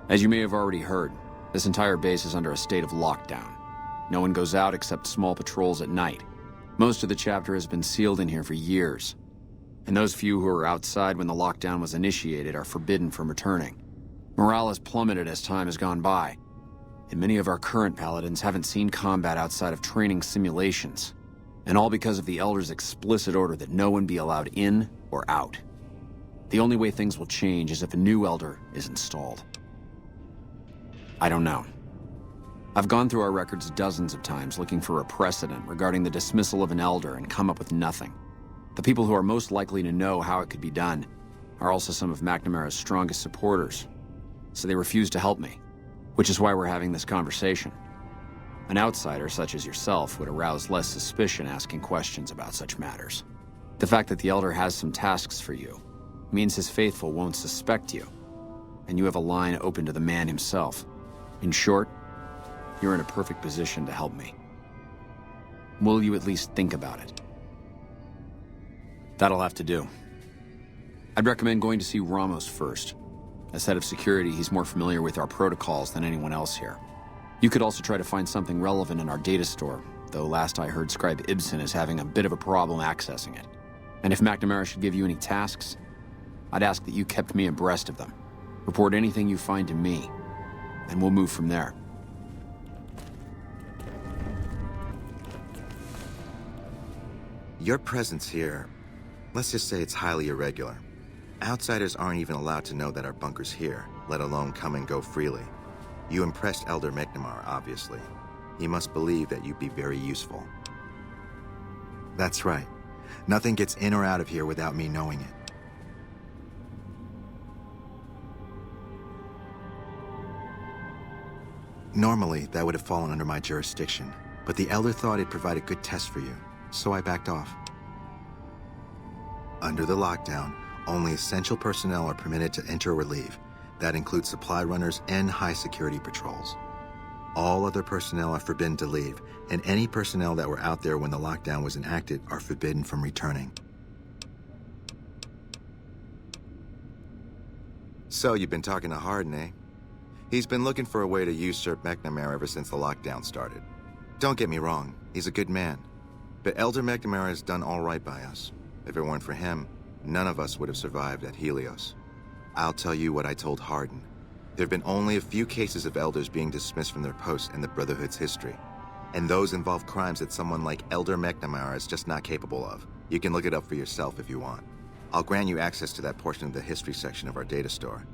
As you may have already heard, this entire base is under a state of lockdown. No one goes out except small patrols at night. Most of the chapter has been sealed in here for years. And those few who were outside when the lockdown was initiated are forbidden from returning. Morale has plummeted as time has gone by, and many of our current paladins haven't seen combat outside of training simulations, and all because of the Elder's explicit order that no one be allowed in or out. The only way things will change is if a new Elder is installed. I don't know. I've gone through our records dozens of times looking for a precedent regarding the dismissal of an Elder and come up with nothing. The people who are most likely to know how it could be done are also some of McNamara's strongest supporters, so they refuse to help me, which is why we're having this conversation. An outsider such as yourself would arouse less suspicion asking questions about such matters. The fact that the Elder has some tasks for you means his faithful won't suspect you, and you have a line open to the man himself. In short, you're in a perfect position to help me. Will you at least think about it? That'll have to do. I'd recommend going to see Ramos first. As head of security, he's more familiar with our protocols than anyone else here. You could also try to find something relevant in our data store, though last I heard Scribe Ibsen is having a bit of a problem accessing it. And if McNamara should give you any tasks, I'd ask that you kept me abreast of them. Report anything you find to me, and we'll move from there. Your presence here, let's just say it's highly irregular. Outsiders aren't even allowed to know that our bunker's here, let alone come and go freely. You impressed Elder McNamara, obviously. He must believe that you'd be very useful. That's right. Nothing gets in or out of here without me knowing it. Normally, that would have fallen under my jurisdiction, but the Elder thought it provided good test for you, so I backed off. Under the lockdown, only essential personnel are permitted to enter or leave. That includes supply runners and high-security patrols. All other personnel are forbidden to leave, and any personnel that were out there when the lockdown was enacted are forbidden from returning. So you've been talking to Hardin, eh? He's been looking for a way to usurp McNamara ever since the lockdown started. Don't get me wrong, he's a good man. But Elder McNamara has done all right by us. If it weren't for him, none of us would have survived at Helios. I'll tell you what I told Hardin. There have been only a few cases of elders being dismissed from their posts in the Brotherhood's history. And those involve crimes that someone like Elder McNamara is just not capable of. You can look it up for yourself if you want. I'll grant you access to that portion of the history section of our data store.